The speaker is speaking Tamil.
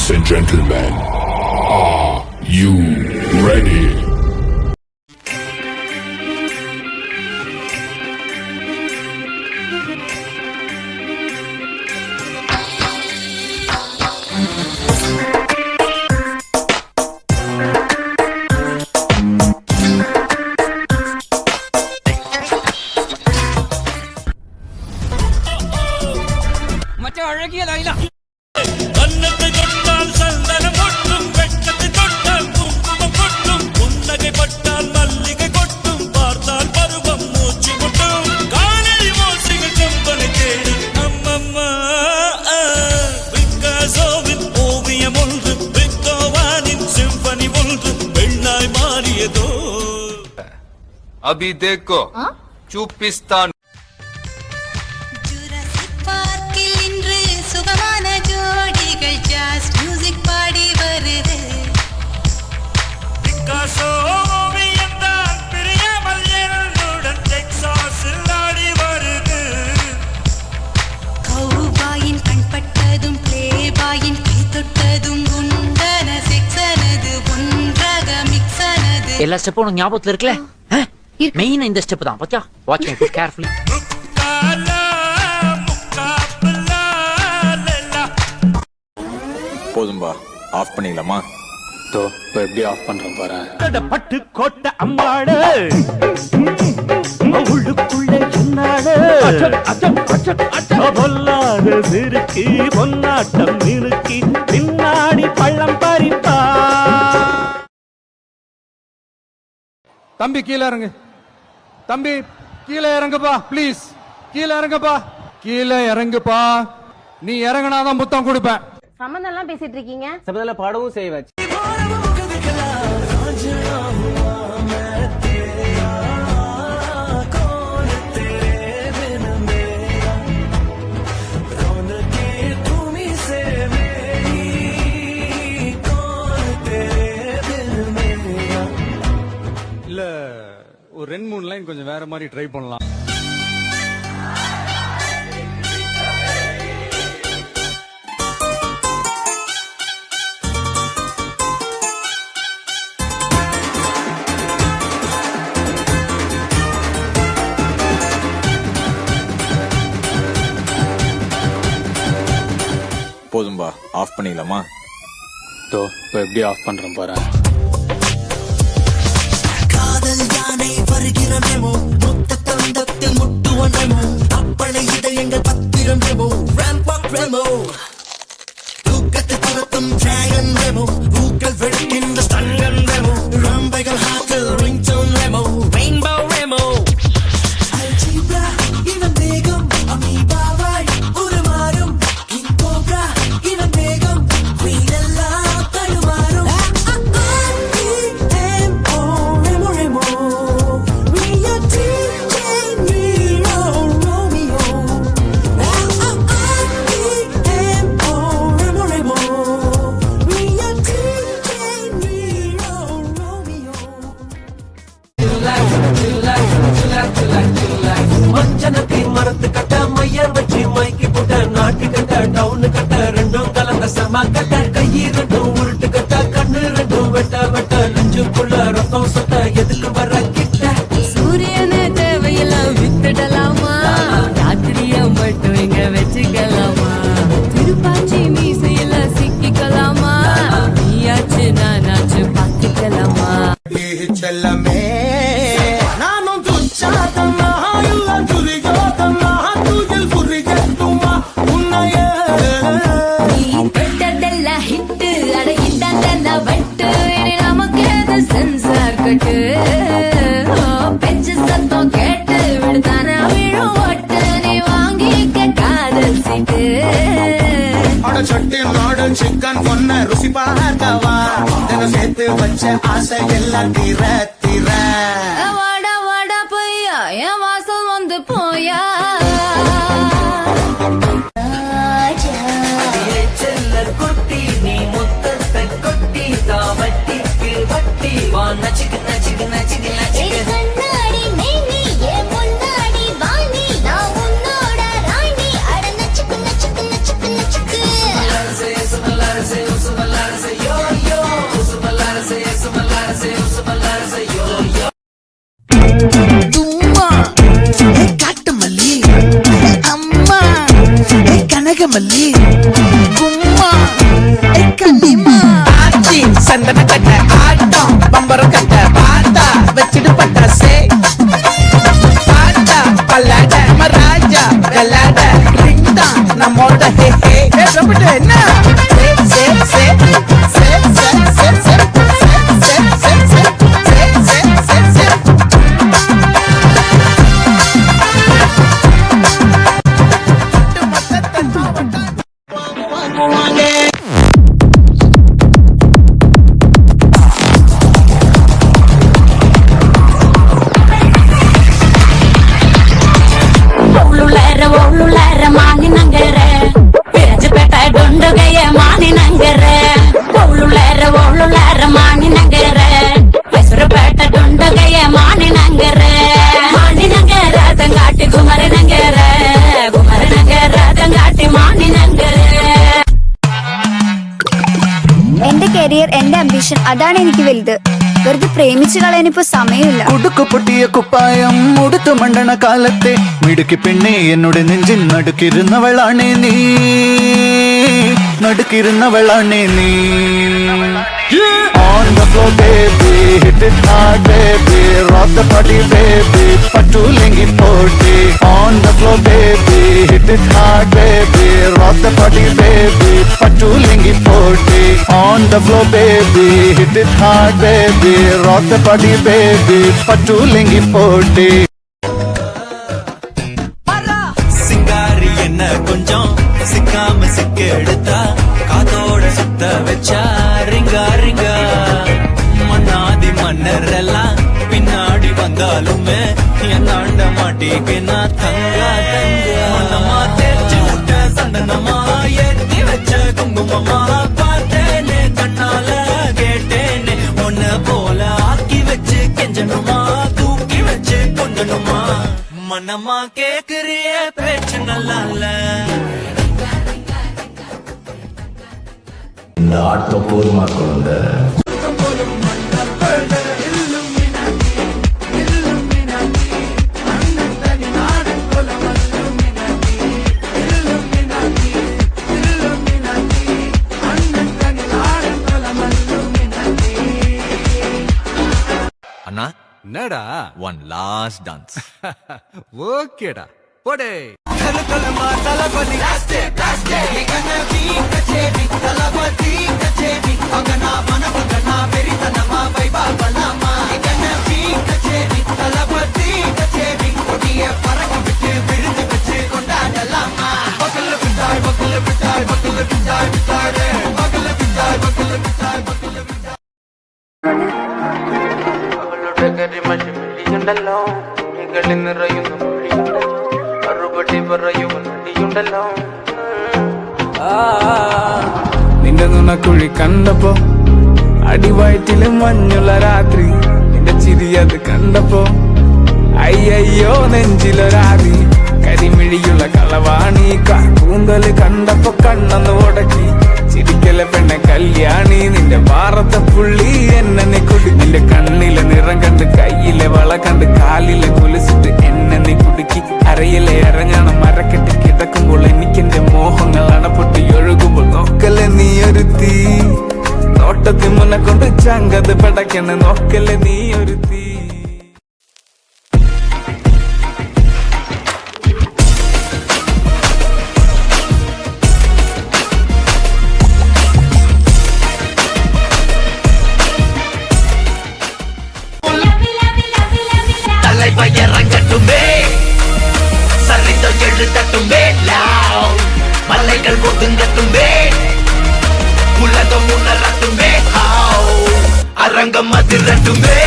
Ladies and gentlemen, are you ready? अभी देखो चूपिस्तान சுகமான ஜோடிகள் ஜாஸ் மியூசிக் பாடி வருது பிகாசோ ஓவியம்தான் பிரியாமல் என்னுடன் டெக்சாஸில் ஆடி வருது கௌபாயின் கண்பட்டதும் பிளேபாயின் கை தொட்டதும் குண்டன செக்ஸனது ஒன்றாக மிக்ஸனது எல்லா ஸ்டெப்பும் உனக்கு ஞாபகத்துல இருக்குல்ல மெயின் இந்த ஸ்டெப் தான் பாத்தியா வாட்ச் மீ கேர்ஃபுல்லி போதும்பா ஆஃப் பண்ணிடலாமா தோ இப்போ எப்படி ஆஃப் பண்றோம் பாரு பட்டு கோட்டை அம்மாடு உள்ளுக்குள்ளே சொன்னாடு பொல்லாத சிறுக்கி பொன்னாட்டம் நிறுக்கி பின்னாடி பள்ளம் பறிப்பா தம்பி கீழே இறங்கு தம்பி கீழே இறங்குப்பா ப்ளீஸ் கீழே இறங்குப்பா கீழே இறங்குப்பா நீ இறங்கினாதான் புத்தம் கொடுப்பேன் சம்பந்தம் எல்லாம் பேசிட்டு இருக்கீங்க சம்பந்தம் பாடவும் செய்வேன் இல்ல ஒரு 2-3 லைன் கொஞ்சம் வேற மாதிரி ட்ரை பண்ணலாம் போதும்பா ஆஃப் பண்ணிடலாமா தோ இப்போ எப்படி ஆஃப் பண்றோம் பாரு காதல் யானை வருகிறமேமோ மொத்த தந்தத்தில் முட்டுவனமோ அப்பளை இதயங்கள் பத்திரம் ரெமோ ராம்பாக் ரெமோ தூக்கத்தை துரத்தும் டிராகன் ரெமோ பூக்கள் வெடிக்கின்ற ஸ்டங்கன் ரெமோ ரம்பைகள் ஹாட்டில் ringtone Remo rainbow Remo algebra இவன் வேகம் அமீபாவாய் உருமாறும் கிங் கோப்ரா இவன் வேகம் குயிலெல்லாம் தடுமாறும் மஞ்சனத்தின் மரத்து கட்ட மையர் வச்சு மைக்கி போட்ட நாட்டு கட்ட டவுனு கட்ட ரெண்டும் கலந்த செம கட்ட கையி ரெண்டும் உருட்டு கட்ட கண்ணு ரெண்டும் வெட்ட வெட்ட நெஞ்சுக்குள்ள ரத்தம் சொட்ட எதுக்கு வர கிட்ட சூரியனு தேவையெல்லாம் வித்துடலாமா ராத்திரிய மட்டும் இங்க வச்சுக்கலாமா திருப்பாச்சி மீசையில சிக்கிக்கலாமா நீயாச்சு நானாச்சு பாத்துக்கலாமா செல்லமே நானும் துச்சாதம்மா எல்லாம் துரியோதம்மா தூஜல் புரிஜத்துமா உன்னையே நீ தொட்டதெல்லாம் ஹிட்டு அட இந்தாண்டா வட்டு இனி நமக்கு அது சென்சார் கட்டு பெஞ்சு சத்தம் கேட்டு விடுதானா விழும் ஓட்டு நீ வாங்கிக்க காதல் சீட்டு அட சட்டி நாடு சிக்கன் பொண்ண ருசி பார்க்கவா தினம் சேர்த்து வச்ச ஆசை எல்லாம் தீர தீர வாடா வாடா பொய்யா என் வாசல் வந்து போயா செல்ல கொட்டி நீ முத்தத்தை கொட்டி தாவட்டிக்கு வட்டி வா நச்சுக்கு நச்சுக்கு நச்சுக்கு நச்சுக்கு கண்ணாடி மேனி ஏ முன்னாடி வாணி நான் உன்னோட ராணி அட நச்சுக்கு நச்சுக்கு நச்சுக்கு நச்சுக்கு சுமலரசே சுமலரசே மல்லி கும்மா கல்லிமா ஆச்சி சந்தன கட்ட ஆட்டம் பம்பரம் கட்ட பாத்தா வச்சிடு பட்டாசே பாத்தா பல்லாட மராஜா கல்லாட ரிங் தான் நம்மோட ஹே ஹே ரப்பட்டு என்ன சே சே சே சே சே சே എന്റെ കരിയർ എന്റെ അംബിഷൻ അതാണ് എനിക്ക് വലുത് വെറുതെ പ്രേമിച്ചു കളയാനിപ്പോ സമയമില്ല ഉടുക്കു പൊട്ടിയ കുപ്പായം ഉടുത്തു മണ്ടണ കാലത്തെ മിടുക്കി പെണ്ണെ എന്നോട് നെഞ്ചിൻ നടുക്കിരുന്നവളാണേ നീ നടുക്കിരുന്നവളാണേ നീ On the floor baby, hit it hard baby, rock the body baby, pattu lengi poti. On the floor baby, hit it hard baby, rock the body baby, pattu lengi poti. On the floor baby, hit it hard baby, rock the body baby, pattu lengi poti. சிங்காரி என்ன கொஞ்சம் சிக்காம சிக்க எடுத்தா காதோட சுத்த வச்சா ரிங்கா ரிங்கா மன்னாதி மன்னர் எல்லாம் பின்னாடி வந்தாலுமே என்னாண்ட மாட்டிக்கு நான் தங்கா தங்க மன்னமா தேய்ச்சி விட்ட சந்தனமா ஏத்தி வச்ச குங்குமமா பார்த்தேனே கண்ணால கேட்டேனே ஒன்ன போல ஆக்கி வச்சு கெஞ்சணுமா தூக்கி வச்சு கொஞ்சணுமா மனமா கேக்குறிய பேச்சு நல்லா இல்ல இந்த ஆட்டம் போதுமா குழந்தை அண்ணா என்னடா ஒன் லாஸ்ட் டான்ஸ் ஓகேடா போடே നിന്റെ നുണക്കുഴി കണ്ടപ്പോ അടിവയറ്റില് മഞ്ഞുള്ള രാത്രി നിന്റെ ചിരി അത് കണ്ടപ്പോ അയ്യോ നെഞ്ചിലൊരാതി കരിമിഴിയുള്ള കളവാണി കൂന്തല് കണ്ടപ്പോ കണ്ണന്ന് ഉടക്കി ചിരിക്കല പെണ്ണെ കല്യാണി നിന്റെ വാറത്തെ പുള്ളി എന്നെ കുടി നിന്റെ കണ്ണിലെ നിറം കണ്ട് കയ്യിലെ വള കണ്ട് കാലിലെ കൊലിച്ചിട്ട് എന്നെ കുടുക്കി അരയിലെ അരഞ്ഞാണം മരക്കെട്ട് കിടക്കുമ്പോൾ എനിക്കെന്റെ മോഹങ്ങൾ അണപ്പൊട്ടി ഒഴുകുമ്പോൾ നോക്കല്ലേ നീ ഒരു തീ നോട്ടത്തിൽ മുന്നെ കൊണ്ട് ചങ്കത് പടക്കണ നോക്കല്ലേ നീ ഒരു തീ இறங்கட்டுமே சரிதம் எழுதட்டுமே மலைகள் ஒதுங்கட்டுமே உலகம் உணரட்டுமே அரங்கம் அதிரட்டுமே